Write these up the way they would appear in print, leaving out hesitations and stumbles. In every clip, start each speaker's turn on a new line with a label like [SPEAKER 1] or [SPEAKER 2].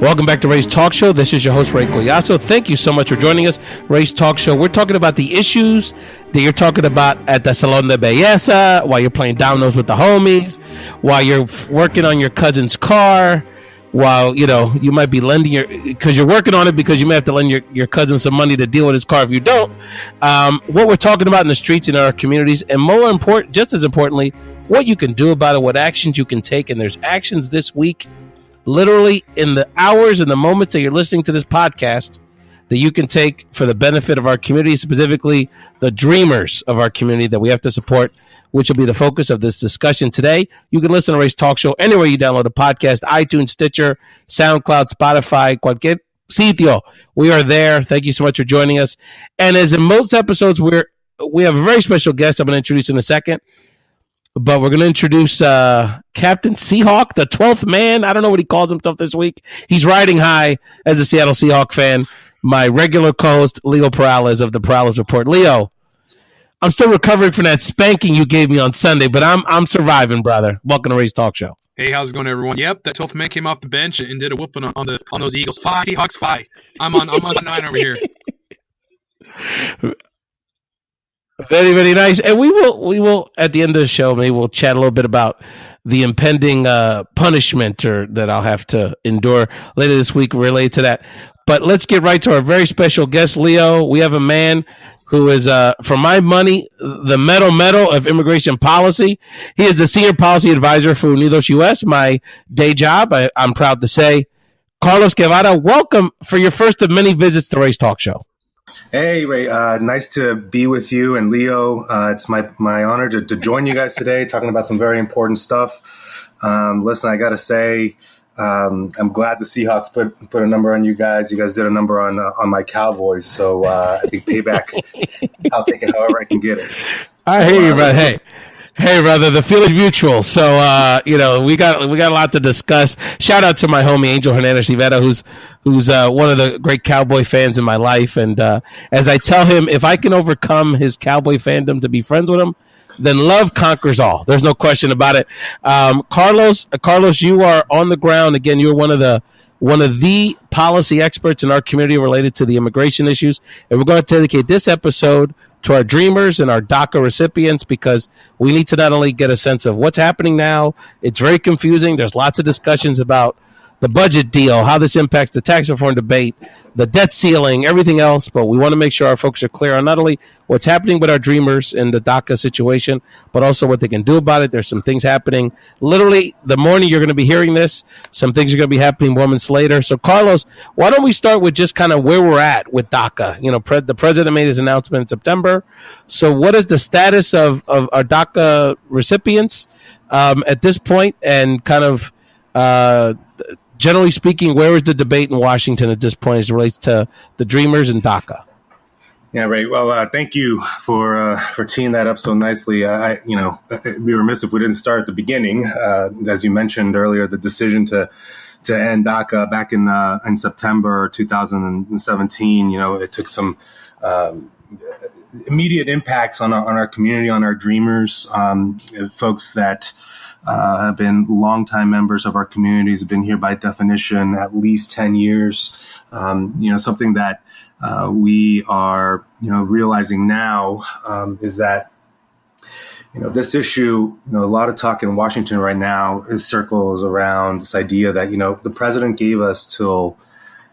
[SPEAKER 1] Welcome back to Ray's Talk Show. This is your host, Ray Collazo. Thank you so much for joining us. Ray's Talk Show. We're talking about the issues that you're talking about at the Salon de Belleza, while you're playing dominoes with the homies, while you're working on your cousin's car, while, you might be lending because you're working on it because you may have to lend your cousin some money to deal with his car if you don't. What we're talking about in the streets in our communities, and more important, just as importantly, what you can do about it, what actions you can take. And there's actions this week, literally in the hours and the moments that you're listening to this podcast, that you can take for the benefit of our community, specifically the dreamers of our community that we have to support, which will be the focus of this discussion today. You can listen to Ray's Talk Show anywhere you download a podcast: iTunes, Stitcher, SoundCloud, Spotify, cualquier sitio. We are there. Thank you so much for joining us. And as in most episodes, we have a very special guest I'm going to introduce in a second. But we're going to introduce Captain Seahawk, the 12th man. I don't know what he calls himself this week. He's riding high as a Seattle Seahawk fan. My regular co-host, Leo Perales of the Perales Report. Leo, I'm still recovering from that spanking you gave me on Sunday, but I'm surviving, brother. Welcome to Ray's Talk Show.
[SPEAKER 2] Hey, how's it going, everyone? Yep, that 12th man came off the bench and did a whooping on those Eagles. Fly, Seahawks, fly. I'm on 9 over here.
[SPEAKER 1] Very, very nice. And we will at the end of the show, maybe we'll chat a little bit about the impending punishment that I'll have to endure later this week related to that. But let's get right to our very special guest, Leo. We have a man who is, for my money, the medal of immigration policy. He is the senior policy advisor for UnidosUS, my day job. I'm proud to say. Carlos Guevara, welcome for your first of many visits to Ray's Talk Show.
[SPEAKER 3] Hey, Ray. Nice to be with you and Leo. It's my honor to join you guys today, talking about some very important stuff. Listen, I got to say, I'm glad the Seahawks put a number on you guys. You guys did a number on my Cowboys. So I think payback, I'll take it however I can get it.
[SPEAKER 1] I hear you, brother. Hey, brother, the feeling's mutual. So, we got a lot to discuss. Shout out to my homie, Angel Hernandez-Rivera, who's one of the great Cowboy fans in my life. And as I tell him, if I can overcome his Cowboy fandom to be friends with him, then love conquers all. There's no question about it. Carlos, you are on the ground. Again, you're one of the policy experts in our community related to the immigration issues. And we're going to dedicate this episode to our dreamers and our DACA recipients, because we need to not only get a sense of what's happening now. It's very confusing. There's lots of discussions about the budget deal, how this impacts the tax reform debate, the debt ceiling, everything else. But we want to make sure our folks are clear on not only what's happening with our dreamers in the DACA situation, but also what they can do about it. There's some things happening literally the morning you're going to be hearing this. Some things are going to be happening moments later. So, Carlos, why don't we start with just kind of where we're at with DACA? The president made his announcement in September. So what is the status of our DACA recipients at this point? And kind of generally speaking, where is the debate in Washington at this point as it relates to the dreamers and DACA?
[SPEAKER 3] Yeah, Ray. Well, thank you for teeing that up so nicely. It'd be remiss if we didn't start at the beginning. As you mentioned earlier, the decision to end DACA back in September 2017. It took some immediate impacts on our community, on our dreamers, folks that have been longtime members of our communities, have been here by definition at least 10 years. Something that we are, realizing now is that, this issue, a lot of talk in Washington right now circles around this idea that, the president gave us till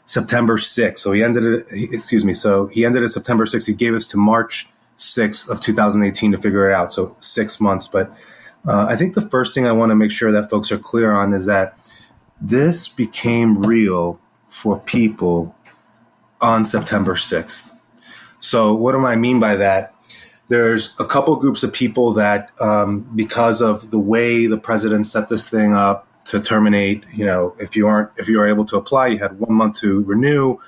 [SPEAKER 3] September 6th. So he ended it September 6th. He gave us to March 6th of 2018 to figure it out. So 6 months. But I think the first thing I want to make sure that folks are clear on is that this became real for people on September 6th. So what do I mean by that? There's a couple groups of people that, because of the way the president set this thing up to terminate, if you were able to apply, you had 1 month to renew,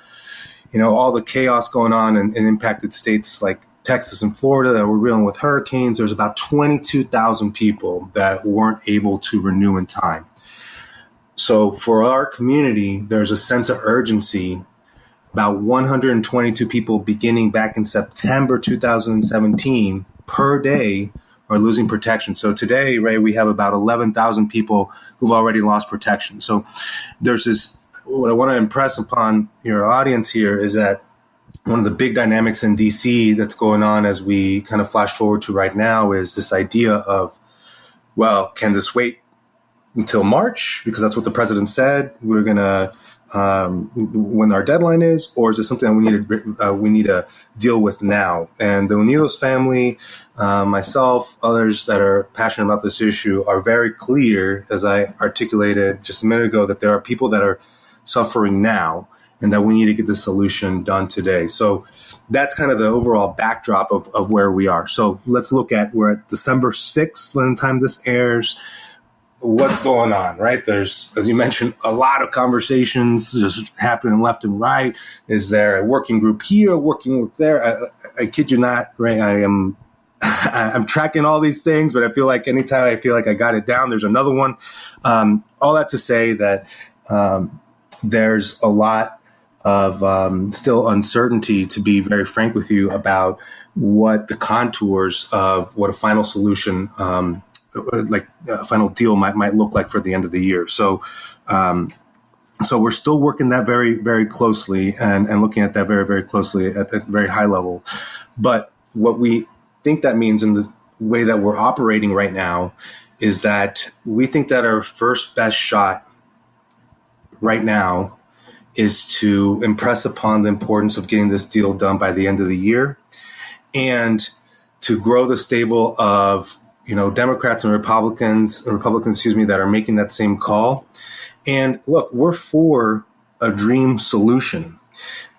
[SPEAKER 3] all the chaos going on in impacted states like Texas and Florida that were dealing with hurricanes. There's about 22,000 people that weren't able to renew in time. So for our community, there's a sense of urgency. About 122 people beginning back in September 2017 per day are losing protection. So today, Ray, we have about 11,000 people who've already lost protection. So there's this what I want to impress upon your audience here is that one of the big dynamics in DC that's going on as we kind of flash forward to right now is this idea of, well, can this wait until March? Because that's what the president said. We're going to, when our deadline is, or is it something that we need to deal with now? And the Unidos family, myself, others that are passionate about this issue are very clear, as I articulated just a minute ago, that there are people that are suffering now and that we need to get the solution done today. So that's kind of the overall backdrop of where we are. So let's look at, we're at December 6th when the time this airs. What's going on, right? There's, as you mentioned, a lot of conversations just happening left and right. Is there a working group here, a working group there? I kid you not, right? I'm tracking all these things, but I feel like anytime I feel like I got it down, there's another one. All that to say that there's a lot of still uncertainty, to be very frank with you, about what the contours of what a final solution like a final deal might look like for the end of the year. So we're still working that very, very closely and looking at that very, very closely at a very high level. But what we think that means in the way that we're operating right now is that we think that our first best shot right now is to impress upon the importance of getting this deal done by the end of the year and to grow the stable of Democrats and Republicans, that are making that same call. And look, we're for a dream solution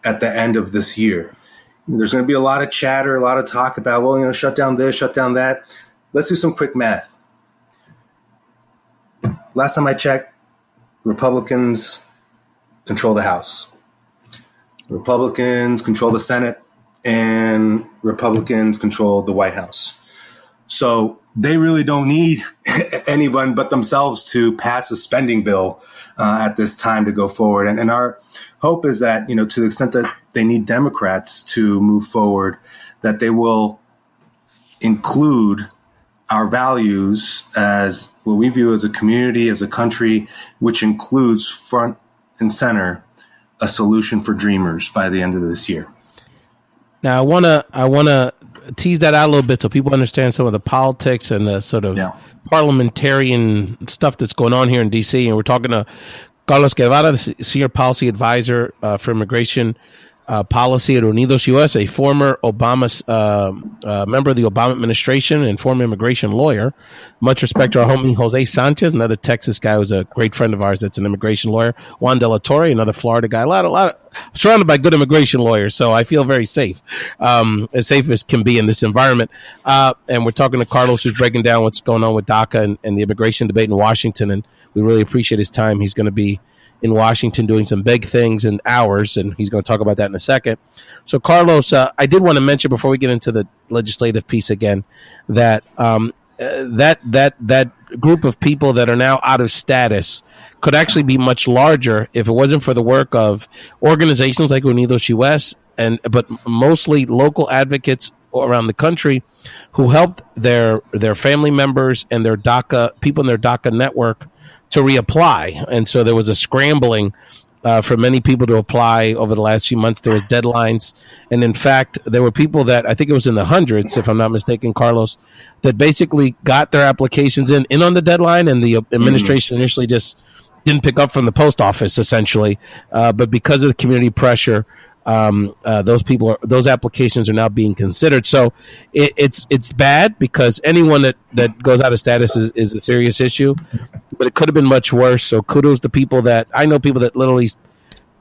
[SPEAKER 3] at the end of this year. There's going to be a lot of chatter, a lot of talk about, well, shut down this, shut down that. Let's do some quick math. Last time I checked, Republicans control the House. Republicans control the Senate, and Republicans control the White House. So they really don't need anyone but themselves to pass a spending bill at this time to go forward. And our hope is that, to the extent that they need Democrats to move forward, that they will include our values as what we view as a community, as a country, which includes front and center a solution for dreamers by the end of this year.
[SPEAKER 1] Now, I wanna tease that out a little bit so people understand some of the politics and the sort of parliamentarian stuff that's going on here in D.C. And we're talking to Carlos Guevara, the Senior Policy Advisor for Immigration Policy at UnidosUS, a former member of the Obama administration and former immigration lawyer. Much respect to our homie Jose Sanchez, another Texas guy who's a great friend of ours that's an immigration lawyer. Juan De La Torre, another Florida guy. A lot of surrounded by good immigration lawyers, so I feel very safe, as safe as can be in this environment. And we're talking to Carlos, who's breaking down what's going on with DACA and the immigration debate in Washington, and we really appreciate his time. He's going to be in Washington doing some big things in hours, and he's going to talk about that in a second. So, Carlos, I did want to mention before we get into the legislative piece again that that group of people that are now out of status could actually be much larger if it wasn't for the work of organizations like UnidosUS but mostly local advocates around the country who helped their family members and their DACA people in their DACA network to reapply. And so there was a scrambling for many people to apply over the last few months. There was deadlines. And in fact, there were people that, I think it was in the hundreds, if I'm not mistaken, Carlos, that basically got their applications in on the deadline, and the administration initially just didn't pick up from the post office, essentially. But because of the community pressure, those applications are now being considered. So it's bad because anyone that goes out of status is a serious issue, but it could have been much worse. So kudos to people that I know, people that literally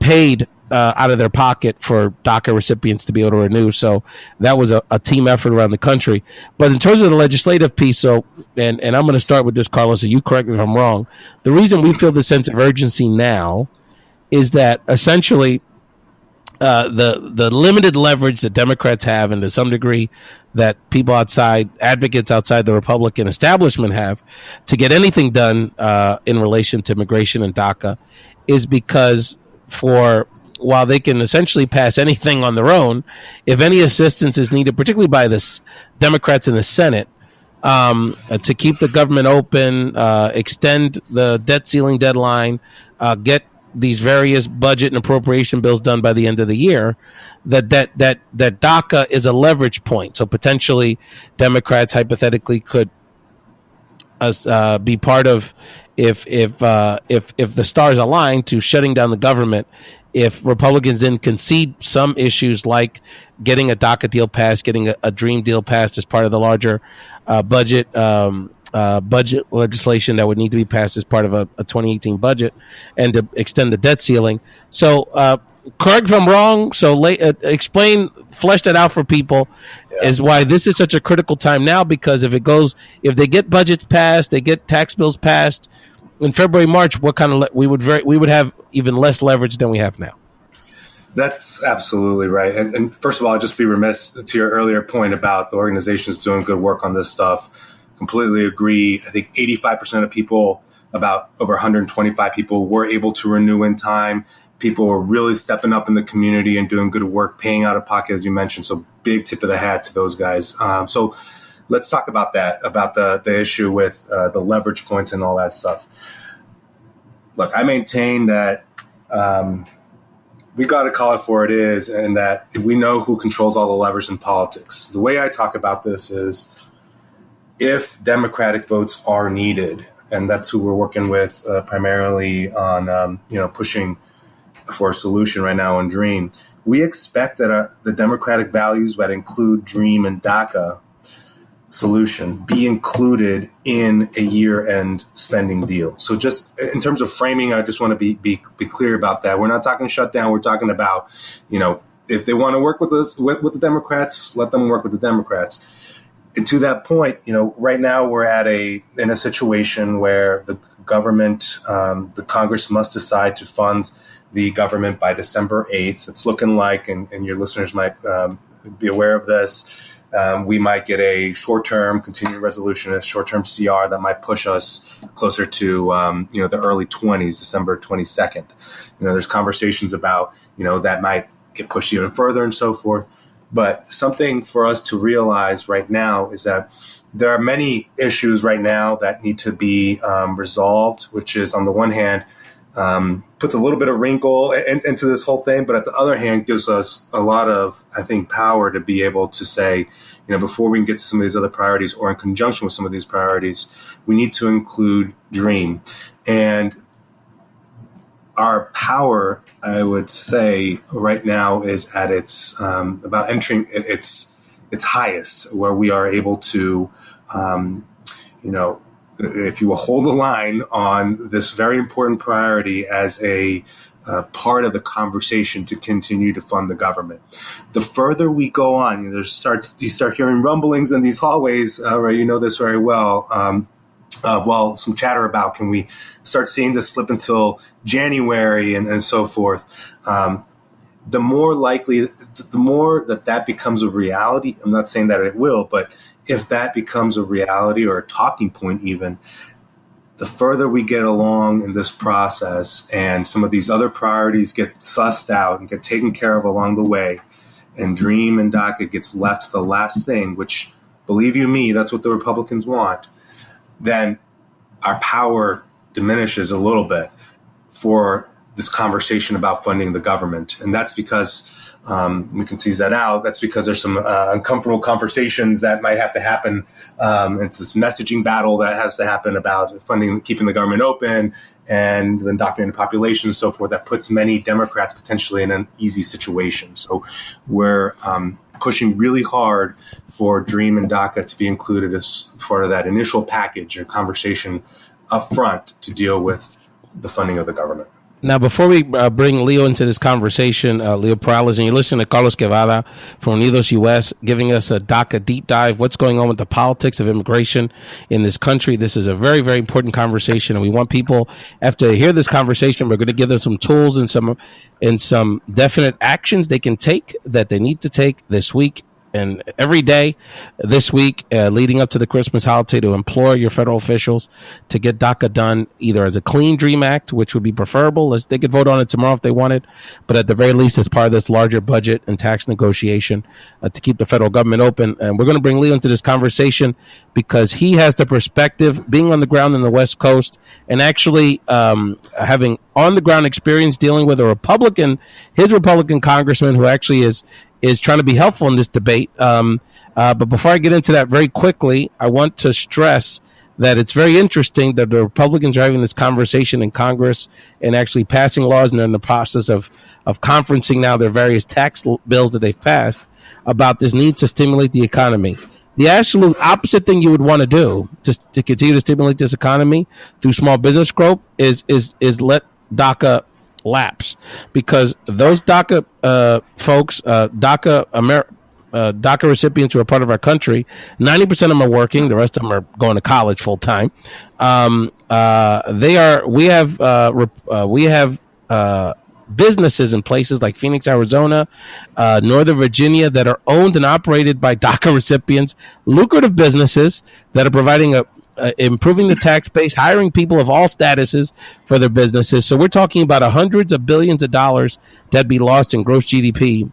[SPEAKER 1] paid out of their pocket for DACA recipients to be able to renew. So that was a team effort around the country. But in terms of the legislative piece, and I'm going to start with this, Carlos, so you correct me if I'm wrong. The reason we feel the sense of urgency now is that essentially the limited leverage that Democrats have, and to some degree that people advocates outside the Republican establishment have to get anything done in relation to immigration and DACA, is because while they can essentially pass anything on their own, if any assistance is needed, particularly by the Democrats in the Senate, to keep the government open, extend the debt ceiling deadline, get these various budget and appropriation bills done by the end of the year, that DACA is a leverage point. So potentially Democrats hypothetically could be part of, if the stars align, to shutting down the government. If Republicans then concede some issues like getting a DACA deal passed, getting a DREAM deal passed as part of the larger budget legislation that would need to be passed as part of a 2018 budget, and to extend the debt ceiling. So correct if I'm wrong. So explain, flesh that out for people, is why this is such a critical time now. Because if they get budgets passed, they get tax bills passed in February, March, what kind of we would have even less leverage than we have now.
[SPEAKER 3] That's absolutely right. And first of all, I'll just be remiss to your earlier point about the organizations doing good work on this stuff. Completely agree. I think 85% of people, about over 125 people, were able to renew in time. People were really stepping up in the community and doing good work, paying out of pocket, as you mentioned. So big tip of the hat to those guys. So let's talk about that, about the issue with the leverage points and all that stuff. Look, I maintain that we got to call it for what it is, and that we know who controls all the levers in politics. The way I talk about this is, if Democratic votes are needed, and that's who we're working with primarily on, pushing for a solution right now on DREAM, we expect that the Democratic values that include DREAM and DACA solution be included in a year-end spending deal. So just in terms of framing, I just want to be clear about that. We're not talking shutdown. We're talking about, if they want to work with us, with the Democrats, let them work with the Democrats. And to that point, right now we're in a situation where the government, the Congress must decide to fund the government by December 8th. It's looking like, and your listeners might be aware of this, we might get a short-term continuing resolution, a short-term CR that might push us closer to, the early 20s, December 22nd. There's conversations about, that might get pushed even further and so forth. But something for us to realize right now is that there are many issues right now that need to be resolved, which is, on the one hand, puts a little bit of wrinkle into this whole thing, but at the other hand, gives us a lot of, I think, power to be able to say, before we can get to some of these other priorities, or in conjunction with some of these priorities, we need to include DREAM. And our power, I would say, right now is at its about entering its highest, where we are able to, if you will, hold the line on this very important priority as a part of the conversation to continue to fund the government. The further we go on, you start hearing rumblings in these hallways, Ray, you know this very well. Some chatter about, can we start seeing this slip until January and so forth? The more likely, the more that becomes a reality. I'm not saying that it will, but if that becomes a reality or a talking point even, the further we get along in this process and some of these other priorities get sussed out and get taken care of along the way, and DREAM and DACA gets left the last thing, which, believe you me, that's what the Republicans want, then our power diminishes a little bit for this conversation about funding the government. And that's because, we can tease that out, that's because there's some uncomfortable conversations that might have to happen. It's this messaging battle that has to happen about funding, keeping the government open, and then documented population and so forth, that puts many Democrats potentially in an easy situation. So we're pushing really hard for DREAM and DACA to be included as part of that initial package or conversation up front to deal with the funding of the government.
[SPEAKER 1] Now, before we bring Leo into this conversation, Leo Perales, and you're listening to Carlos Guevara from UnidosUS, giving us a DACA deep dive, what's going on with the politics of immigration in this country. This is a very, very important conversation, and we want people, after they hear this conversation, we're going to give them some tools and some definite actions they can take, that they need to take this week and every day this week leading up to the Christmas holiday to implore your federal officials to get DACA done either as a clean DREAM Act, which would be preferable. They could vote on it tomorrow if they wanted, but at the very least as part of this larger budget and tax negotiation to keep the federal government open. And we're going to bring Leo into this conversation because he has the perspective, being on the ground in the West Coast and actually having on-the-ground experience dealing with his Republican congressman who actually is trying to be helpful in this debate. But before I get into that very quickly, I want to stress that it's very interesting that the Republicans are having this conversation in Congress and actually passing laws, and they're in the process of conferencing now their various tax bills that they've passed about this need to stimulate the economy. The absolute opposite thing you would want to do to continue to stimulate this economy through small business growth is let DACA lapse, because those DACA folks, DACA recipients who are part of our country, 90% of them are working. The rest of them are going to college full time. We have businesses in places like Phoenix, Arizona, Northern Virginia that are owned and operated by DACA recipients, lucrative businesses that are providing improving the tax base, hiring people of all statuses for their businesses. So we're talking about hundreds of billions of dollars that'd be lost in gross GDP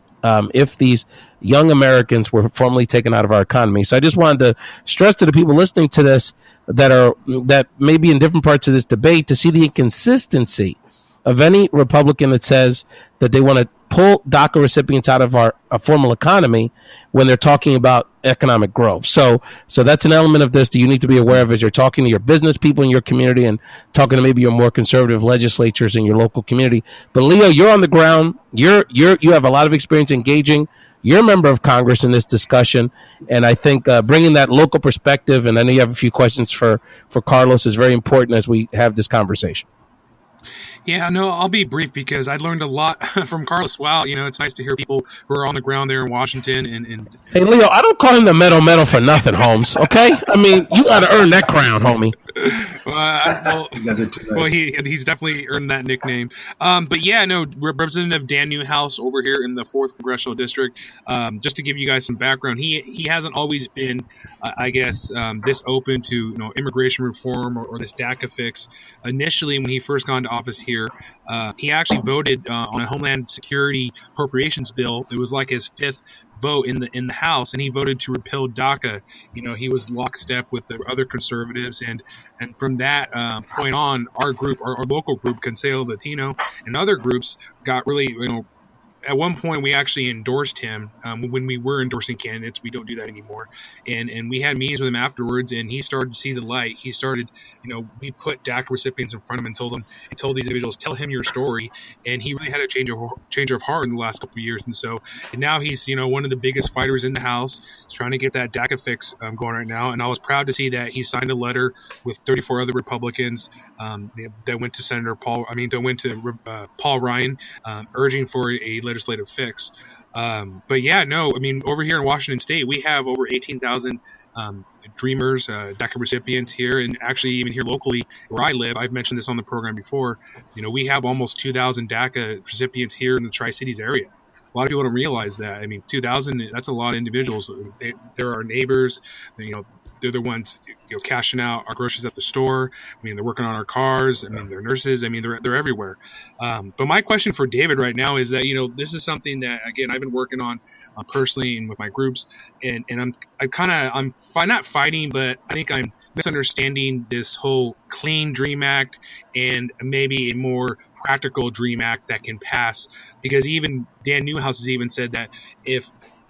[SPEAKER 1] if these young Americans were formally taken out of our economy. So I just wanted to stress to the people listening to this that may be in different parts of this debate to see the inconsistency of any Republican that says that they want to pull DACA recipients out of our formal economy when they're talking about economic growth. So that's an element of this that you need to be aware of as you're talking to your business people in your community and talking to maybe your more conservative legislatures in your local community. But Leo, you're on the ground. You have a lot of experience engaging. You're a member of Congress in this discussion, and I think bringing that local perspective, and I know you have a few questions for Carlos, is very important as we have this conversation.
[SPEAKER 2] Yeah, no, I'll be brief because I learned a lot from Carlos. Wow, it's nice to hear people who are on the ground there in Washington. And
[SPEAKER 1] hey, Leo, I don't call him the metal for nothing, Holmes. Okay, I mean you got to earn that crown, homie.
[SPEAKER 3] You guys are too nice.
[SPEAKER 2] Well, he's definitely earned that nickname. But yeah, no, Representative Dan Newhouse over here in the 4th Congressional District. Just to give you guys some background, he hasn't always been, this open to immigration reform or this DACA fix. Initially, when he first got into office here, he actually voted on a Homeland Security appropriations bill. It was like his 5th vote in the House, and he voted to repeal DACA. He was lockstep with the other conservatives, and from that point on, our group, our local group, Consejo Latino, and other groups got really, at one point we actually endorsed him when we were endorsing candidates. We don't do that anymore, and we had meetings with him afterwards, and he started to see the light. He started, we put DACA recipients in front of him and told these individuals, tell him your story, and he really had a change of heart in the last couple of years. And now he's one of the biggest fighters in the House. He's trying to get that DACA fix going right now, and I was proud to see that he signed a letter with 34 other Republicans that went to Paul Ryan, urging for a legislative fix. But yeah, no, I mean, over here in Washington State, we have over 18,000 Dreamers, DACA recipients here, and actually even here locally where I live, I've mentioned this on the program before, we have almost 2,000 DACA recipients here in the Tri-Cities area. A lot of people don't realize that. I mean, 2,000, that's a lot of individuals. They're our neighbors, they're the ones cashing out our groceries at the store. I mean, they're working on our cars. I mean, they're nurses. I mean, they're everywhere. But my question for David right now is that this is something that, again, I've been working on personally and with my groups, and I'm not fighting, but I think I'm misunderstanding this whole clean DREAM Act and maybe a more practical DREAM Act that can pass, because even Dan Newhouse has even said that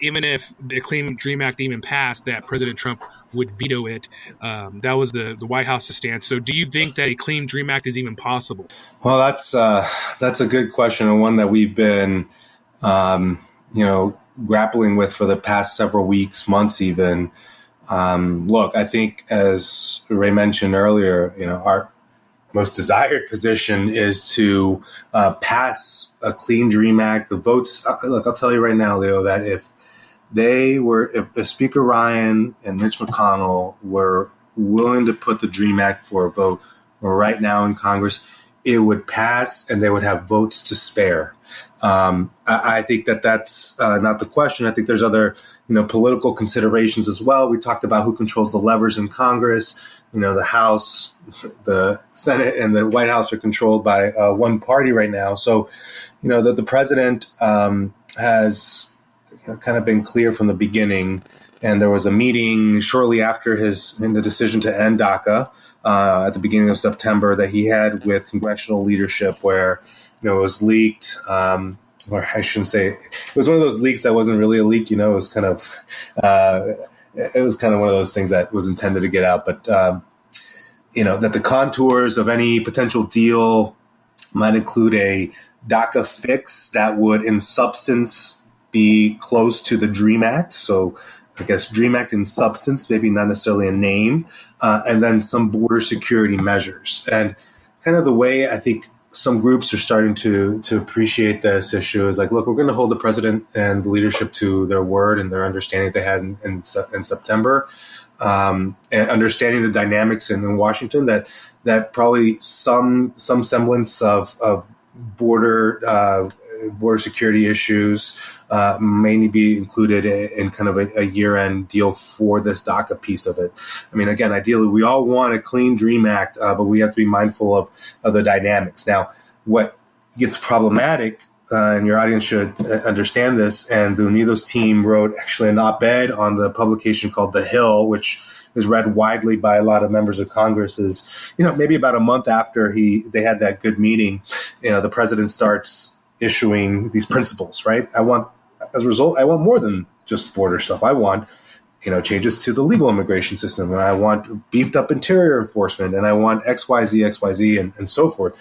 [SPEAKER 2] even if the Clean DREAM Act even passed, that President Trump would veto it. That was the White House's stance. So do you think that a Clean DREAM Act is even possible?
[SPEAKER 3] Well, that's a good question, and one that we've been, grappling with for the past several weeks, months even. Look, I think as Ray mentioned earlier, our most desired position is to pass a Clean DREAM Act. The votes, look, I'll tell you right now, Leo, that if Speaker Ryan and Mitch McConnell were willing to put the DREAM Act for a vote right now in Congress, it would pass and they would have votes to spare. I think that's not the question. I think there's other, political considerations as well. We talked about who controls the levers in Congress. The House, the Senate, and the White House are controlled by one party right now. So, the president has kind of been clear from the beginning. And there was a meeting shortly after the decision to end DACA at the beginning of September that he had with congressional leadership where, it was leaked, or I shouldn't say, it was one of those leaks that wasn't really a leak, it was kind of one of those things that was intended to get out. But, that the contours of any potential deal might include a DACA fix that would in substance be close to the DREAM Act. So I guess DREAM Act in substance, maybe not necessarily a name, and then some border security measures. And kind of the way I think some groups are starting to appreciate this issue is like, look, we're going to hold the president and the leadership to their word and their understanding they had in September, and understanding the dynamics in Washington that probably some semblance of border security issues may need to be included in kind of a year-end deal for this DACA piece of it. I mean, again, ideally, we all want a clean DREAM Act, but we have to be mindful of the dynamics. Now, what gets problematic, and your audience should understand this, and the Unidos team wrote actually an op-ed on the publication called The Hill, which is read widely by a lot of members of Congress, is, maybe about a month after they had that good meeting, the president starts issuing these principles, right? As a result, I want more than just border stuff. I want, changes to the legal immigration system, and I want beefed up interior enforcement, and I want XYZ, and so forth.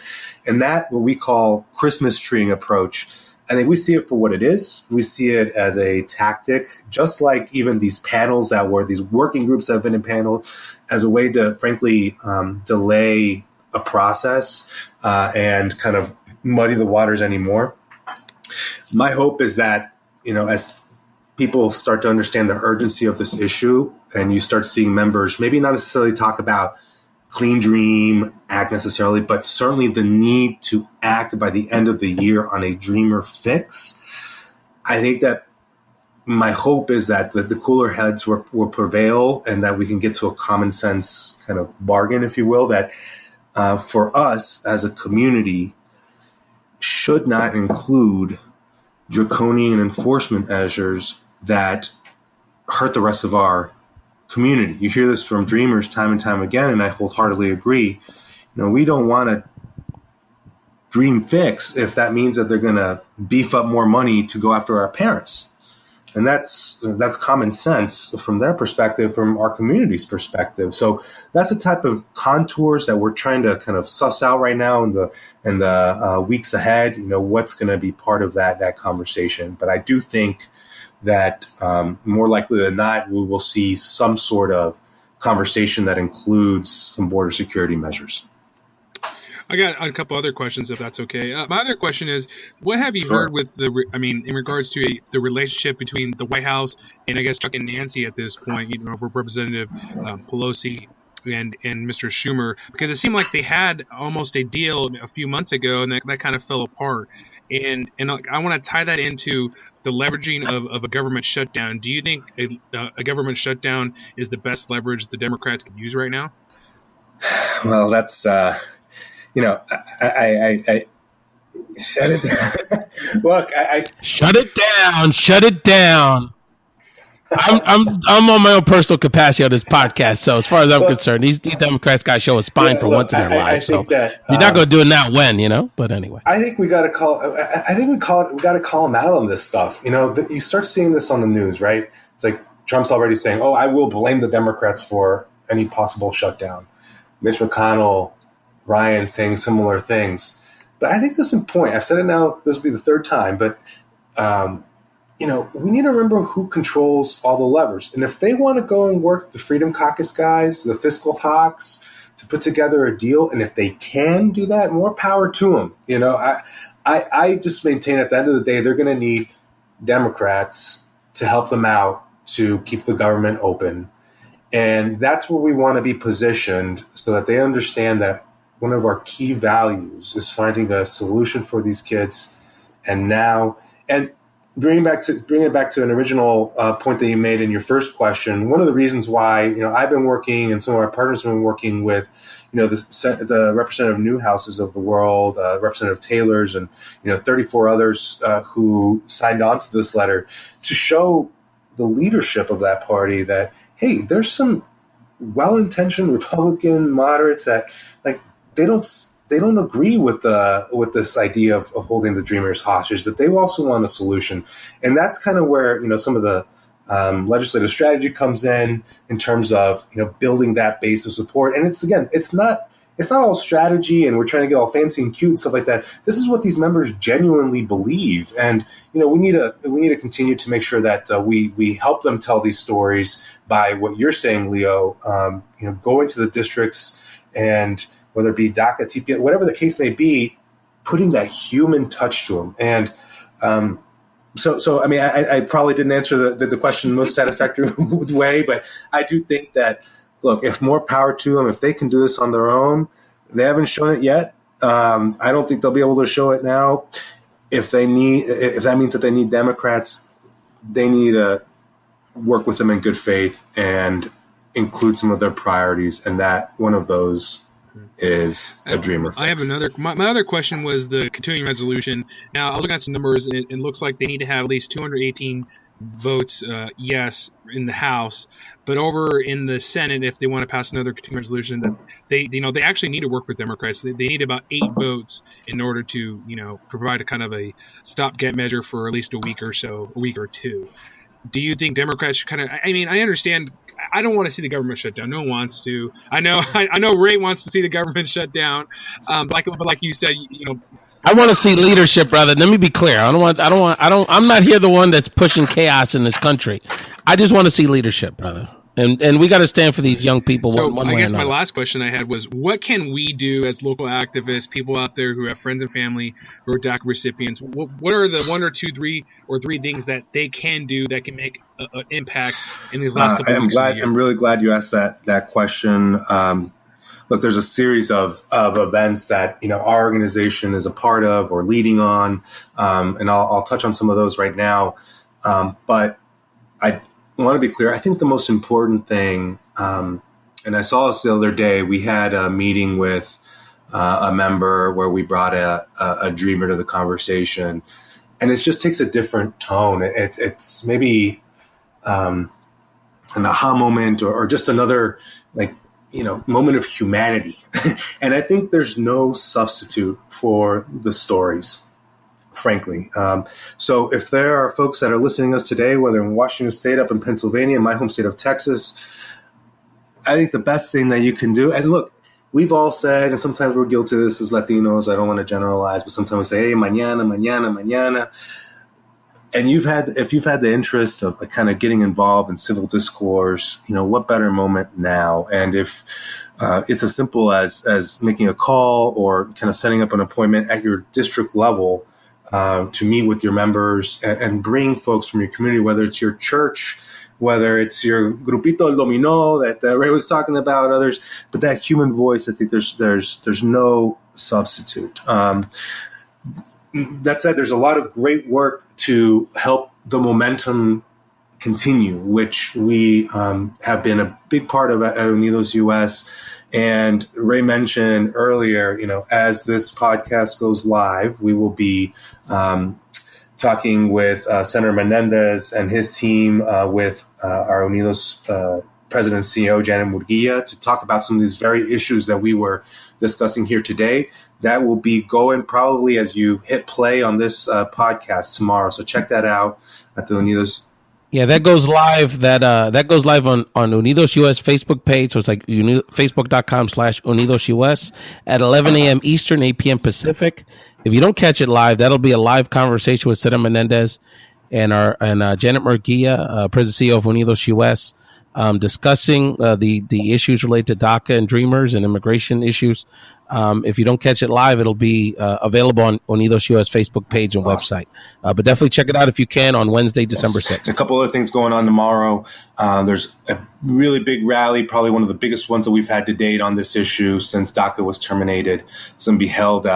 [SPEAKER 3] And that, what we call Christmas treeing approach, I think we see it for what it is. We see it as a tactic, just like even these panels that were these working groups that have been in panel, as a way to, frankly, delay a process and kind of muddy the waters anymore. My hope is that, as people start to understand the urgency of this issue and you start seeing members maybe not necessarily talk about Clean Dream Act necessarily, but certainly the need to act by the end of the year on a dreamer fix. I think that my hope is that the cooler heads will prevail and that we can get to a common sense kind of bargain, if you will, that for us as a community should not include draconian enforcement measures that hurt the rest of our community. You hear this from dreamers time and time again, and I wholeheartedly agree. We don't want a dream fix if that means that they're going to beef up more money to go after our parents. And that's common sense from their perspective, from our community's perspective. So that's the type of contours that we're trying to kind of suss out right now in the weeks ahead. What's going to be part of that conversation. But I do think that more likely than not, we will see some sort of conversation that includes some border security measures.
[SPEAKER 2] I got a couple other questions, if that's okay. My other question is, what have you heard with in regards to the relationship between the White House and I guess Chuck and Nancy at this point, Representative Pelosi and Mr. Schumer, because it seemed like they had almost a deal a few months ago and that kind of fell apart. And I want to tie that into the leveraging of a government shutdown. Do you think a government shutdown is the best leverage the Democrats can use right now?
[SPEAKER 3] Well, that's... I shut it down. Look,
[SPEAKER 1] shut it down. I'm on my own personal capacity on this podcast. So as far as I'm concerned, these Democrats got to show a spine for once in their lives. So that, you're not going to do it now when, but anyway.
[SPEAKER 3] I think we got to call. I think we got to call them out on this stuff. You start seeing this on the news, right? It's like Trump's already saying, "Oh, I will blame the Democrats for any possible shutdown." Mitch McConnell, Ryan saying similar things. But I think there's some point. I've said it now, this will be the third time, but, we need to remember who controls all the levers. And if they want to go and work the Freedom Caucus guys, the fiscal hawks, to put together a deal, and if they can do that, more power to them. I just maintain at the end of the day, they're going to need Democrats to help them out to keep the government open. And that's where we want to be positioned so that they understand that one of our key values is finding a solution for these kids and now. And bringing it back to an original point that you made in your first question, one of the reasons why I've been working and some of our partners have been working with the Representative Newhouses of the world, Representative Taylors, and 34 others who signed on to this letter to show the leadership of that party that, hey, there's some well-intentioned Republican moderates that they don't agree with this idea of holding the Dreamers hostage, that they also want a solution. And that's kind of where some of the legislative strategy comes in terms of building that base of support. And it's not all strategy and we're trying to get all fancy and cute and stuff like that. This is what these members genuinely believe, and we need to continue to make sure that we help them tell these stories by what you're saying, Leo. Go into the districts, and whether it be DACA, TPS, whatever the case may be, putting that human touch to them. And so I mean, I probably didn't answer the question in the most satisfactory way, but I do think that, look, if more power to them, if they can do this on their own, they haven't shown it yet. I don't think they'll be able to show it now. If that means that they need Democrats, they need to work with them in good faith and include some of their priorities, and that one of those is a dreamer fix.
[SPEAKER 2] I have another. My other question was the continuing resolution. Now, I was looking at some numbers, and it looks like they need to have at least 218 votes yes in the House, but over in the Senate, if they want to pass another continuing resolution, that they actually need to work with Democrats. They need about 8 votes in order to provide a kind of a stopgap measure for at least a week or two. Do you think Democrats should kind of? I mean, I understand. I don't want to see the government shut down. No one wants to. I know Ray wants to see the government shut down. But like you said,
[SPEAKER 1] I want to see leadership, brother. Let me be clear. I'm not here the one that's pushing chaos in this country. I just want to see leadership, brother. And we got to stand for these young people.
[SPEAKER 2] So I guess my last question I had was, what can we do as local activists, people out there who have friends and family who are DACA recipients? What are the 1 or 2, 3 or 3 things that they can do that can make an impact in these last couple of weeks?
[SPEAKER 3] I'm really glad you asked that question. Look, there's a series of events that our organization is a part of or leading on, and I'll touch on some of those right now. But I want to be clear. I think the most important thing, and I saw this the other day, we had a meeting with a member where we brought a dreamer to the conversation, and it just takes a different tone. It's maybe an aha moment or just another moment of humanity. And I think there's no substitute for the stories, frankly. So if there are folks that are listening to us today, whether in Washington State, up in Pennsylvania, my home state of Texas, I think the best thing that you can do, and look, we've all said, and sometimes we're guilty of this as Latinos, I don't want to generalize, but sometimes we say, hey, mañana. And if you've had the interest of kind of getting involved in civil discourse, what better moment now? And if it's as simple as making a call or kind of setting up an appointment at your district level to meet with your members and bring folks from your community, whether it's your church, whether it's your grupito el dominó that Ray was talking about, others, but that human voice, I think there's no substitute. That said, there's a lot of great work to help the momentum continue, which we have been a big part of at UnidosUS. And Ray mentioned earlier, as this podcast goes live, we will be talking with Senator Menendez and his team with our Unidos President and CEO, Janet Murguia, to talk about some of these very issues that we were discussing here today. That will be going probably as you hit play on this podcast tomorrow. So check that out at the Unidos.
[SPEAKER 1] Yeah, that goes live. That goes live on UnidosUS Facebook page. So it's like facebook.com/UnidosUS at 11 a.m. Eastern, 8 p.m. Pacific. If you don't catch it live, that'll be a live conversation with Senator Menendez and Janet Murguia, President CEO of UnidosUS, discussing the issues related to DACA and Dreamers and immigration issues. If you don't catch it live, it'll be available on UnidosUS Facebook page and website. But definitely check it out if you can on Wednesday, December 6th.
[SPEAKER 3] A couple other things going on tomorrow. There's a really big rally, probably one of the biggest ones that we've had to date on this issue since DACA was terminated. It's going to be held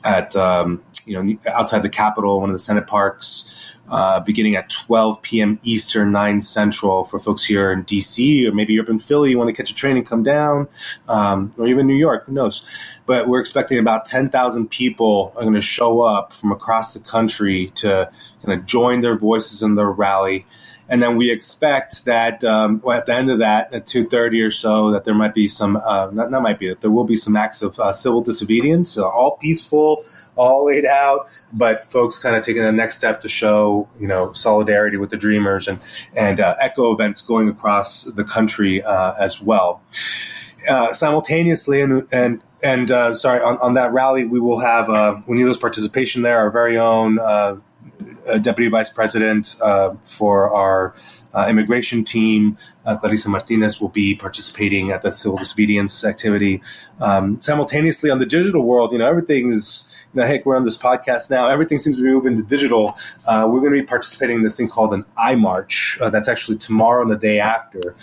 [SPEAKER 3] at outside the Capitol, one of the Senate parks, beginning at 12 p.m. Eastern, 9 Central for folks here in D.C. or maybe you're up in Philly, you want to catch a train and come down, or even New York, who knows? But we're expecting about 10,000 people are going to show up from across the country to kind of join their voices in their rally. And then we expect that at the end of that, at 2:30 or so, that there might be some, there will be some acts of civil disobedience, all peaceful, all laid out, but folks kind of taking the next step to show, solidarity with the Dreamers and echo events going across the country as well. Simultaneously, on that rally, we will have Unidos participation there, our very own Deputy Vice President for our immigration team, Clarissa Martinez, will be participating at the civil disobedience activity. Simultaneously, on the digital world, everything is, heck, we're on this podcast now. Everything seems to be moving to digital. We're going to be participating in this thing called an iMarch. That's actually tomorrow and the day after,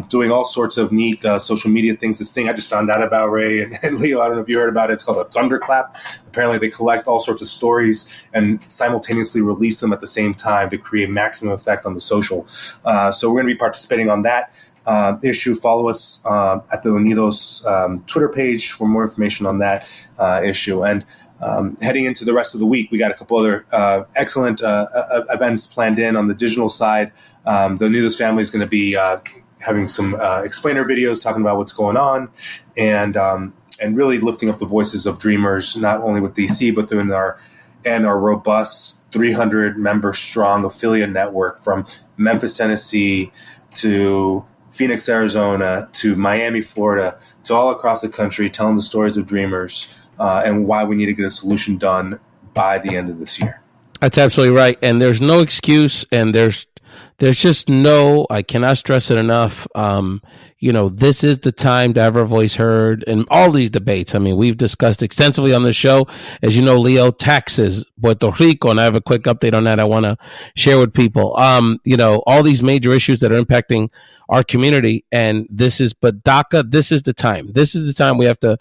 [SPEAKER 3] doing all sorts of neat social media things. This thing I just found out about, Ray and Leo, I don't know if you heard about it. It's called a thunderclap. Apparently, they collect all sorts of stories and simultaneously release them at the same time to create maximum effect on the social. So we're going to be participating on that issue. Follow us at the Unidos Twitter page for more information on that issue. And heading into the rest of the week, we got a couple other excellent events planned in on the digital side. The Unidos family is going to be having some explainer videos talking about what's going on and really lifting up the voices of Dreamers, not only with DC, but in our robust 300 member strong affiliate network from Memphis, Tennessee to Phoenix, Arizona to Miami, Florida, to all across the country, telling the stories of Dreamers and why we need to get a solution done by the end of this year.
[SPEAKER 1] That's absolutely right. And there's no excuse, and there's just I cannot stress it enough. This is the time to have our voice heard in all these debates. I mean, we've discussed extensively on the show, as you know, Leo, taxes, Puerto Rico, and I have a quick update on that I want to share with people. All these major issues that are impacting our community, but DACA, this is the time. This is the time we have to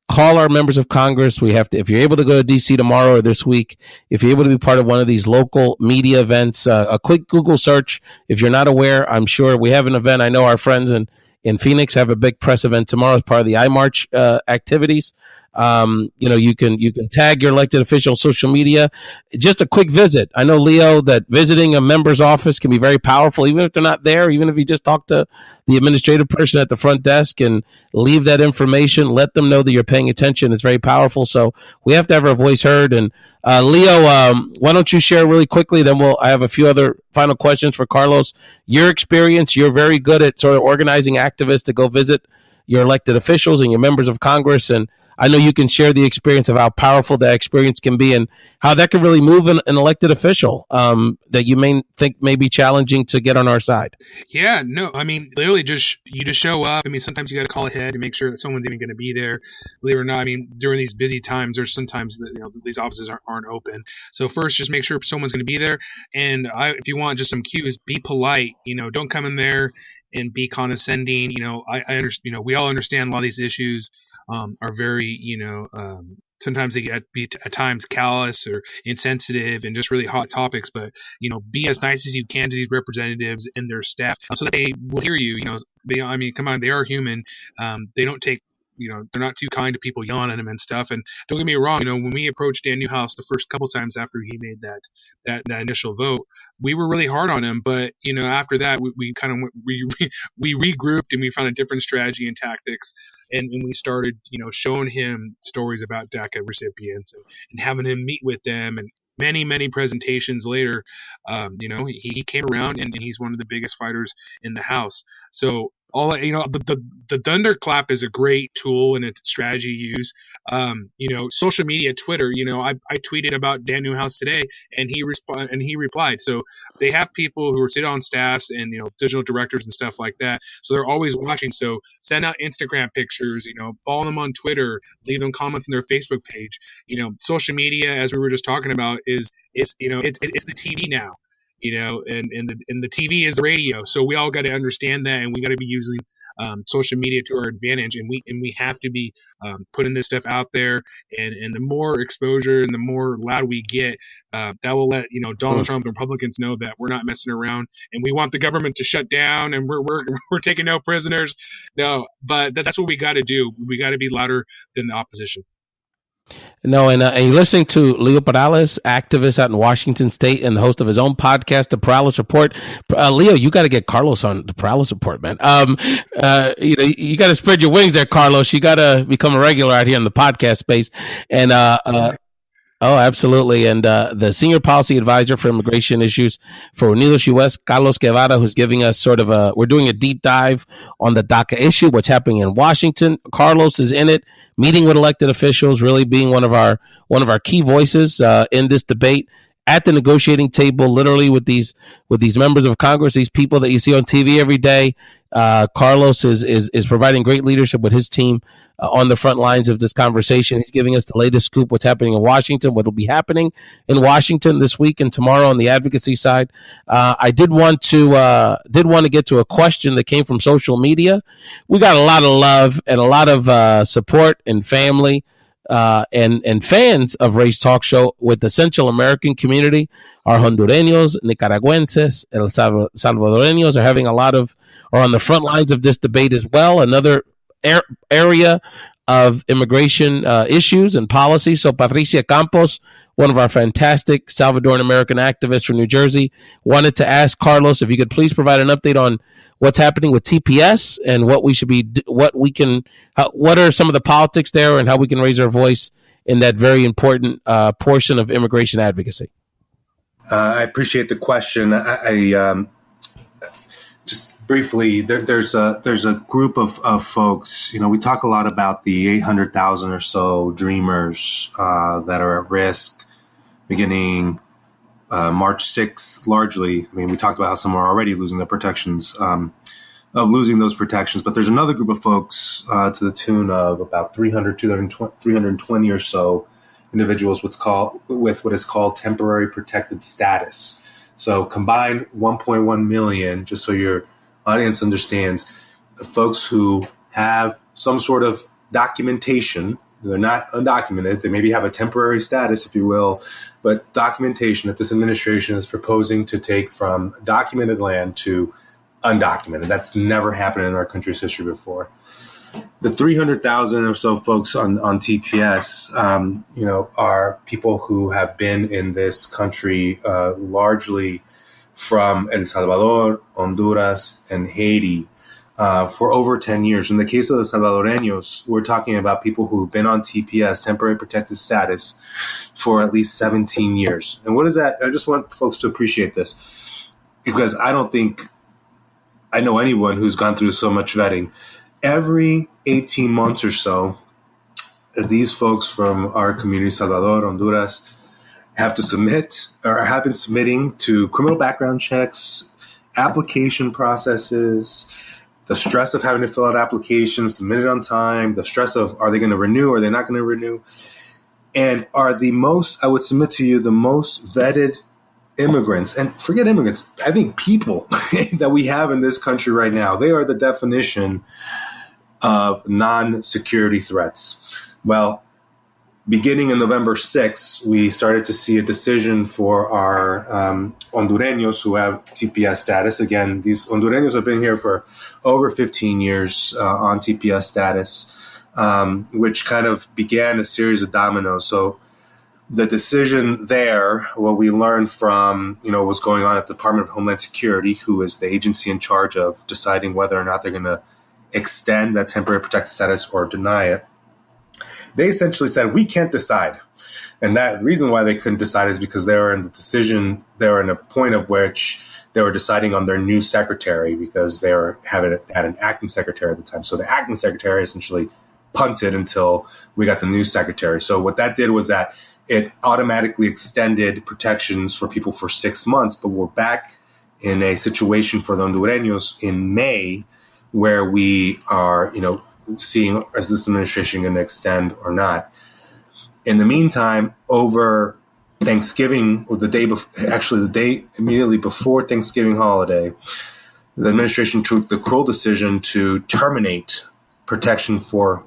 [SPEAKER 1] call our members of Congress. We have to, if you're able to go to DC tomorrow or this week, if you're able to be part of one of these local media events, a quick Google search. If you're not aware, I'm sure we have an event. I know our friends in Phoenix have a big press event tomorrow as part of the iMarch activities. You can tag your elected official on social media. Just a quick visit. I know, Leo, that visiting a member's office can be very powerful, even if they're not there, even if you just talk to the administrative person at the front desk and leave that information, let them know that you're paying attention. It's very powerful. So we have to have our voice heard. And Leo, why don't you share really quickly? Then I have a few other final questions for Carlos. Your experience, you're very good at sort of organizing activists to go visit your elected officials and your members of Congress. And I know you can share the experience of how powerful that experience can be and how that can really move an elected official that you may think may be challenging to get on our side.
[SPEAKER 2] Yeah, no, I mean, literally you just show up. I mean, sometimes you got to call ahead to make sure that someone's even going to be there. Believe it or not, I mean, during these busy times, there's sometimes that these offices aren't open. So first, just make sure someone's going to be there. And if you want just some cues, be polite. Don't come in there and be condescending. I understand. We all understand a lot of these issues are very, sometimes they get be at times callous or insensitive and just really hot topics. But be as nice as you can to these representatives and their staff so that they will hear you. Come on, they are human. They don't take. They're not too kind to people yelling at them and stuff. And don't get me wrong, when we approached Dan Newhouse the first couple times after he made that initial vote, we were really hard on him. But after that, we kind of we regrouped and we found a different strategy and tactics. And we started, showing him stories about DACA recipients and having him meet with them. And many presentations later, he came around and he's one of the biggest fighters in the House. So the thunderclap is a great tool and a strategy to use. Social media, Twitter. I tweeted about Dan Newhouse today, and he replied. So they have people who are sit on staffs and digital directors and stuff like that. So they're always watching. So send out Instagram pictures. Follow them on Twitter. Leave them comments on their Facebook page. Social media, as we were just talking about, is it's the TV now. and the TV is the radio. So we all got to understand that, and we got to be using social media to our advantage, and we have to be putting this stuff out there, and the more exposure and the more loud we get, that will let Donald Trump and Republicans know that we're not messing around, and we want the government to shut down, and we're taking no prisoners. No, but that's what we got to do. We got to be louder than the opposition.
[SPEAKER 1] No, and you're listening to Leo Perales, activist out in Washington State and the host of his own podcast, The Perales Report. Leo, you got to get Carlos on The Perales Report, man. You got to spread your wings there, Carlos. You got to become a regular out here in the podcast space. And oh, absolutely. And the senior policy advisor for immigration issues for UnidosUS, Carlos Guevara, who's giving us we're doing a deep dive on the DACA issue, what's happening in Washington. Carlos is in it, meeting with elected officials, really being one of our key voices in this debate at the negotiating table, literally with these members of Congress, these people that you see on TV every day. Carlos is providing great leadership with his team on the front lines of this conversation. He's giving us the latest scoop, what's happening in Washington, what will be happening in Washington this week and tomorrow on the advocacy side. I did want to get to a question that came from social media. We got a lot of love and a lot of support and family and fans of Ray's Talk Show with the Central American community. Our Hondureños, Nicaragüenses, El Salvadoreños are on the front lines of this debate as well. Another area of immigration issues and policy. So Patricia Campos, one of our fantastic Salvadoran American activists from New Jersey, wanted to ask Carlos if you could please provide an update on what's happening with TPS and what are some of the politics there and how we can raise our voice in that very important portion of immigration advocacy.
[SPEAKER 3] I appreciate the question. I just briefly, there's a group of folks. We talk a lot about the 800,000 or so dreamers that are at risk beginning March 6th, largely. I mean, we talked about how some are already losing their protections, losing those protections. But there's another group of folks to the tune of about 320 or so individuals with what is called temporary protected status. So combined 1.1 million, just so your audience understands, folks who have some sort of documentation. They're not undocumented. They maybe have a temporary status, if you will, but documentation that this administration is proposing to take from documented land to undocumented. That's never happened in our country's history before. The 300,000 or so folks on TPS, are people who have been in this country largely from El Salvador, Honduras, and Haiti for over 10 years. In the case of the Salvadoreños, we're talking about people who've been on TPS, temporary protected status, for at least 17 years. And what is that? I just want folks to appreciate this, because I don't think I know anyone who's gone through so much vetting. Every 18 months or so, these folks from our community, Salvador, Honduras, have to submit or have been submitting to criminal background checks, application processes, the stress of having to fill out applications, submit it on time, the stress of are they going to renew, are they not going to renew, and are the most, I would submit to you, the most vetted immigrants, and forget immigrants, I think people that we have in this country right now. They are the definition of non-security threats. Well, beginning in November 6th, we started to see a decision for our Hondureños who have TPS status. Again, these Hondureños have been here for over 15 years on TPS status, which kind of began a series of dominoes. So the decision there, what we learned from, what's going on at the Department of Homeland Security, who is the agency in charge of deciding whether or not they're going to extend that temporary protected status or deny it. They essentially said, we can't decide. And that reason why they couldn't decide is because they were in a point of which they were deciding on their new secretary, because they had an acting secretary at the time. So the acting secretary essentially punted until we got the new secretary. So what that did was that it automatically extended protections for people for 6 months, but we're back in a situation for the Hondureños in May where we are, seeing is this administration going to extend or not. In the meantime, over Thanksgiving, or the day immediately before Thanksgiving holiday, the administration took the cruel decision to terminate protection for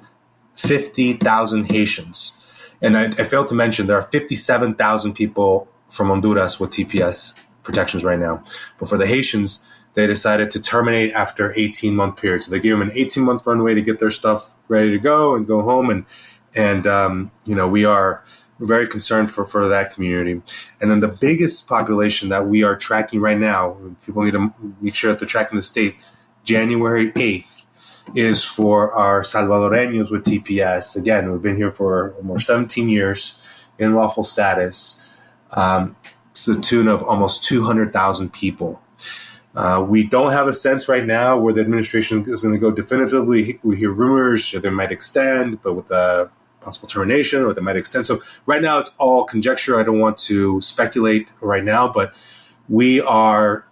[SPEAKER 3] 50,000 Haitians. And I failed to mention there are 57,000 people from Honduras with TPS protections right now. But for the Haitians, they decided to terminate after 18-month period. So they gave them an 18-month runway to get their stuff ready to go and go home. And we are very concerned for that community. And then the biggest population that we are tracking right now, people need to make sure that they're tracking the state, January 8th, is for our Salvadoreños with TPS. Again, we've been here for almost 17 years in lawful status, to the tune of almost 200,000 people. We don't have a sense right now where the administration is going to go definitively. We hear rumors that they might extend, but with the possible termination, or they might extend. So right now it's all conjecture. I don't want to speculate right now, but we are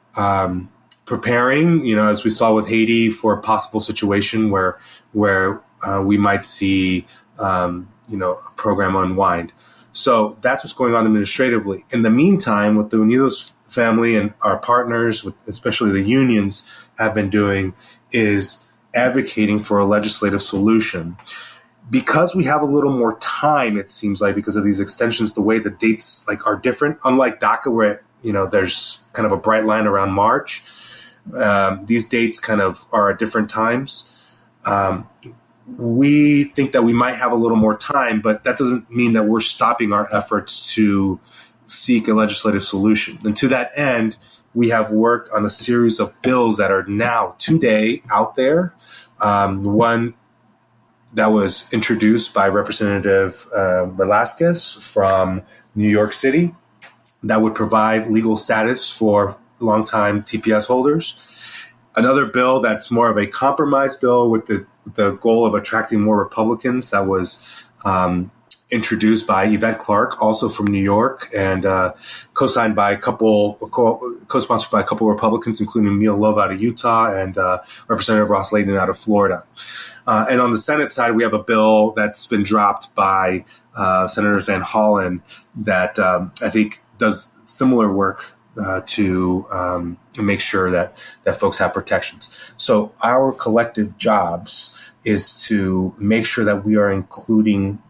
[SPEAKER 3] preparing, as we saw with Haiti, for a possible situation where we might see, a program unwind. So that's what's going on administratively. In the meantime, what the Unidos family and our partners, especially the unions, have been doing is advocating for a legislative solution. Because we have a little more time, it seems like, because of these extensions, the way the dates are different, unlike DACA where, there's kind of a bright line around March. These dates kind of are at different times. We think that we might have a little more time, but that doesn't mean that we're stopping our efforts to seek a legislative solution. And to that end, we have worked on a series of bills that are now today out there. One that was introduced by Representative Velasquez from New York City that would provide legal status for longtime TPS holders. Another bill that's more of a compromise bill with the goal of attracting more Republicans that was introduced by Yvette Clarke, also from New York, and co-sponsored by a couple Republicans, including Mia Love out of Utah and Representative Ross Layton out of Florida. And on the Senate side, we have a bill that's been dropped by Senator Van Hollen that I think does similar work to make sure that folks have protections. So our collective jobs is to make sure that we are including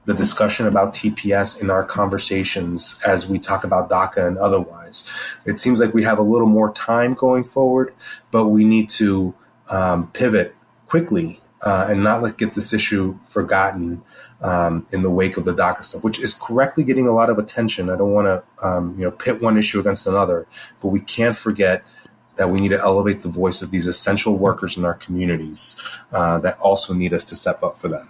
[SPEAKER 3] the discussion about TPS in our conversations as we talk about DACA and otherwise. It seems like we have a little more time going forward, but we need to pivot quickly and not get this issue forgotten in the wake of the DACA stuff, which is correctly getting a lot of attention. I don't want to pit one issue against another, but we can't forget that we need to elevate the voice of these essential workers in our communities that also need us to step up for them.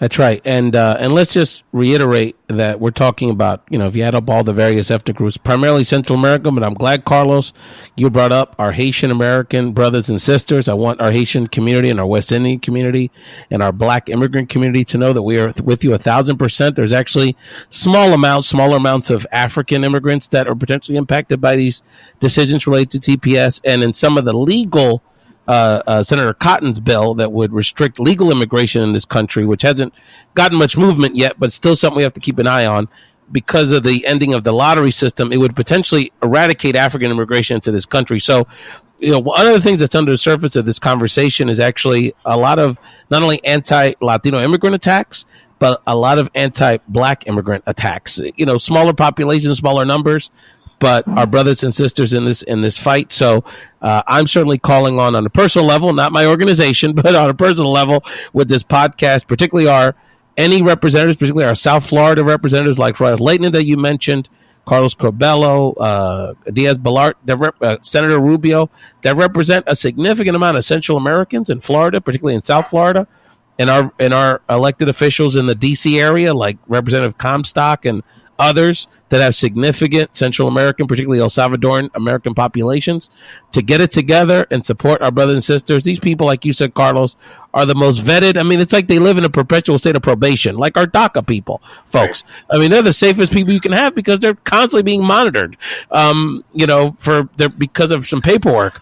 [SPEAKER 1] That's right. And let's just reiterate that we're talking about, if you add up all the various ethnic groups, primarily Central America, but I'm glad, Carlos, you brought up our Haitian American brothers and sisters. I want our Haitian community and our West Indian community and our Black immigrant community to know that we are with you 1,000%. There's actually smaller amounts of African immigrants that are potentially impacted by these decisions related to TPS. And in some of the legal Senator Cotton's bill that would restrict legal immigration in this country, which hasn't gotten much movement yet, but still something we have to keep an eye on because of the ending of the lottery system. It would potentially eradicate African immigration into this country. So, one of the things that's under the surface of this conversation is actually a lot of not only anti-Latino immigrant attacks, but a lot of anti-Black immigrant attacks. Smaller populations, smaller numbers, but our brothers and sisters in this fight. So I'm certainly calling on a personal level, not my organization, but on a personal level with this podcast, particularly any representatives, particularly our South Florida representatives like Roy Layton that you mentioned, Carlos Corbello, Diaz-Balart, Senator Rubio, that represent a significant amount of Central Americans in Florida, particularly in South Florida, and our elected officials in the D.C. area like Representative Comstock and others that have significant Central American, particularly El Salvadoran American populations, to get it together and support our brothers and sisters. These people, like you said, Carlos, are the most vetted. I mean, it's like they live in a perpetual state of probation, like our DACA people, folks. Right. I mean, they're the safest people you can have because they're constantly being monitored, because of some paperwork.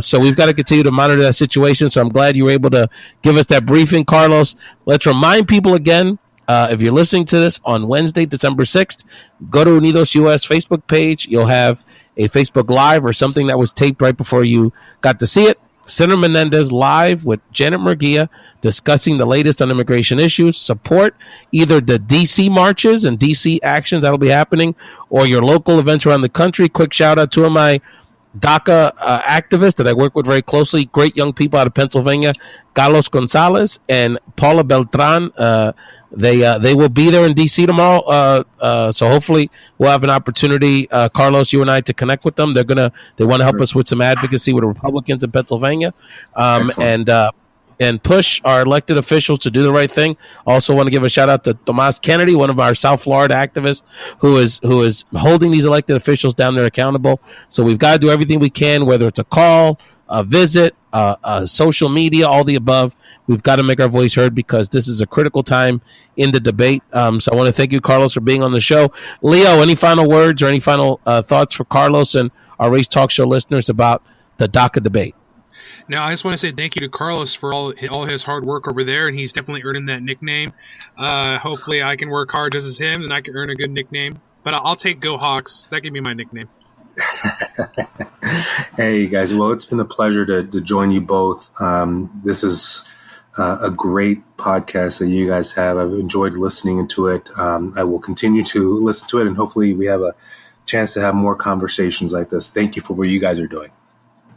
[SPEAKER 1] So we've got to continue to monitor that situation. So I'm glad you were able to give us that briefing, Carlos. Let's remind people again, if you're listening to this on Wednesday, December 6th, go to UnidosUS Facebook page. You'll have a Facebook Live or something that was taped right before you got to see it. Senator Menendez live with Janet Murguia discussing the latest on immigration issues. Support either the D.C. marches and D.C. actions that'll be happening or your local events around the country. Quick shout out to my DACA activists that I work with very closely. Great young people out of Pennsylvania, Carlos Gonzalez and Paula Beltran. They will be there in D.C. tomorrow. So hopefully we'll have an opportunity, Carlos, you and I, to connect with them. They want to help us with some advocacy with the Republicans in Pennsylvania, and push our elected officials to do the right thing. Also want to give a shout out to Tomas Kennedy, one of our South Florida activists who is holding these elected officials down there accountable. So we've got to do everything we can, whether it's a call, a visit, social media, all the above. We've got to make our voice heard because this is a critical time in the debate. So I want to thank you, Carlos, for being on the show. Leo, any final words or any final thoughts for Carlos and our Race Talk Show listeners about the DACA debate?
[SPEAKER 2] Now, I just want to say thank you to Carlos for all his hard work over there, and he's definitely earning that nickname. Hopefully I can work hard just as him, and I can earn a good nickname. But I'll take Go Hawks. That can be my nickname.
[SPEAKER 3] Hey, guys. Well, it's been a pleasure to join you both. This is a great podcast that you guys have. I've enjoyed listening to it. I will continue to listen to it, and hopefully we have a chance to have more conversations like this. Thank you for what you guys are doing.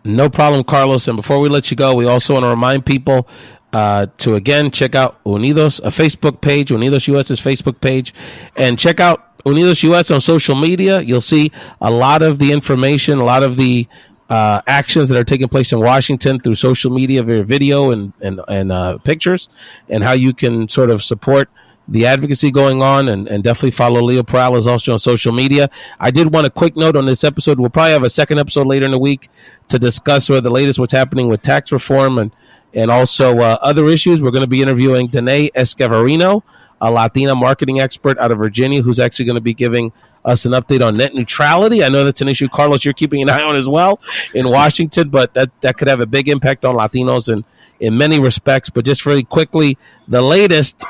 [SPEAKER 1] No problem, Carlos. And before we let you go, we also want to remind people to, again, check out Unidos, a Facebook page, UnidosUS's Facebook page, and check out UnidosUS on social media. You'll see a lot of the information, a lot of the actions that are taking place in Washington through social media via video and pictures, and how you can sort of support the advocacy going on, and definitely follow Leo Perales also on social media. I did want a quick note on this episode. We'll probably have a second episode later in the week to discuss what's happening with tax reform and also other issues. We're going to be interviewing Danae Escavarino, a Latina marketing expert out of Virginia, who's actually going to be giving us an update on net neutrality. I know that's an issue, Carlos, you're keeping an eye on as well in Washington, but that could have a big impact on Latinos in many respects. But just really quickly, the latest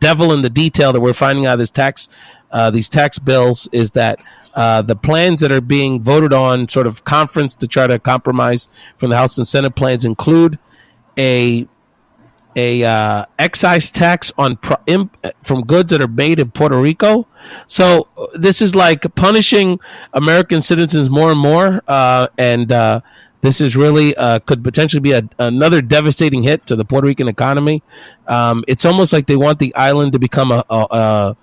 [SPEAKER 1] devil in the detail that we're finding out of these tax bills is that the plans that are being voted on, sort of conference to try to compromise from the House and Senate plans, include a excise tax on from goods that are made in Puerto Rico. So this is like punishing American citizens more and more, and this is really could potentially be another devastating hit to the Puerto Rican economy. It's almost like they want the island to become a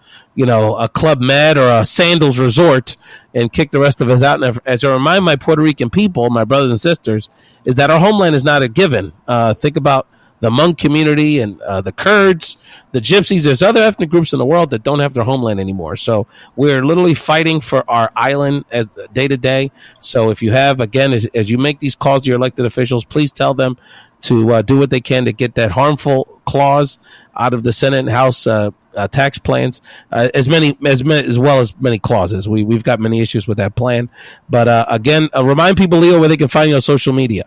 [SPEAKER 1] Club Med or a Sandals resort and kick the rest of us out. And as I remind my Puerto Rican people, my brothers and sisters, is that our homeland is not a given. Think about the Hmong community and the Kurds, the Gypsies. There's other ethnic groups in the world that don't have their homeland anymore. So we're literally fighting for our island as day to day. So if you have, again, as you make these calls to your elected officials, please tell them to do what they can to get that harmful clause out of the Senate and House tax plans, as well as many clauses. We've got many issues with that plan. But again, remind people, Leo, where they can find you on social media.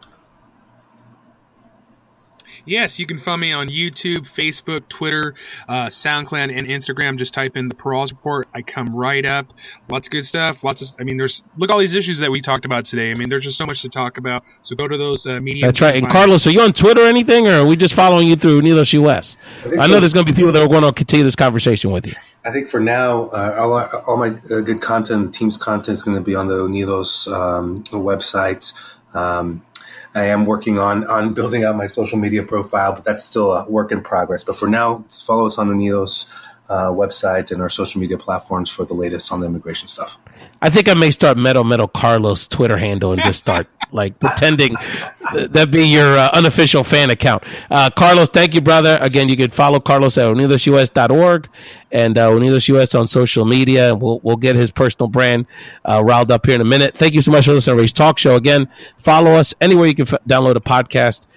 [SPEAKER 2] Yes, you can find me on YouTube, Facebook, Twitter, SoundCloud, and Instagram. Just type in the Perales Report. I come right up. Lots of good stuff. Look at all these issues that we talked about today. I mean, there's just so much to talk about. So go to those media.
[SPEAKER 1] That's right. And Carlos, are you on Twitter or anything, or are we just following you through UnidosUS? I know there's going to be people that are going to continue this conversation with you.
[SPEAKER 3] I think for now, all my good content, the team's content is going to be on the Unidos website. I am working on building out my social media profile, but that's still a work in progress. But for now, follow us on Unidos website and our social media platforms for the latest on the immigration stuff.
[SPEAKER 1] I think I may start Metal Carlos Twitter handle and just start like pretending that'd be your unofficial fan account. Carlos, thank you, brother. Again, you can follow Carlos at UnidosUS.org and UnidosUS on social media. We'll get his personal brand riled up here in a minute. Thank you so much for listening to Ray's Talk Show. Again, follow us anywhere you can download a podcast.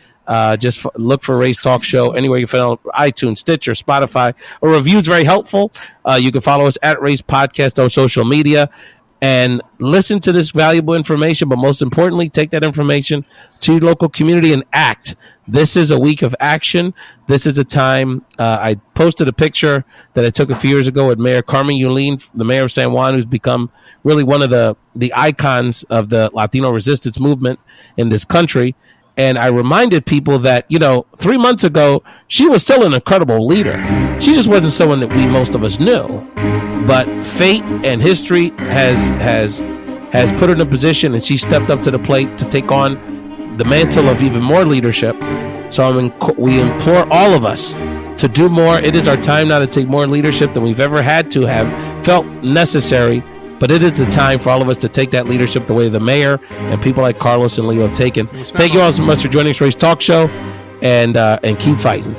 [SPEAKER 1] Just look for Ray's Talk Show anywhere you can find it, iTunes, Stitcher, Spotify. A review is very helpful. You can follow us at Ray's Podcast on social media. and listen to this valuable information, but most importantly, take that information to your local community and act. This is a week of action. This is a time. I posted a picture that I took a few years ago with Mayor Carmen Yulín, the mayor of San Juan, who's become really one of the icons of the Latino resistance movement in this country. And I reminded people that, 3 months ago, she was still an incredible leader. She just wasn't someone that most of us knew. But fate and history has put her in a position, and she stepped up to the plate to take on the mantle of even more leadership. So we implore all of us to do more. It is our time now to take more leadership than we've ever had to have felt necessary. But it is the time for all of us to take that leadership the way the mayor and people like Carlos and Leo have taken. Thank you all so much for joining us for Ray's Talk Show, and keep fighting.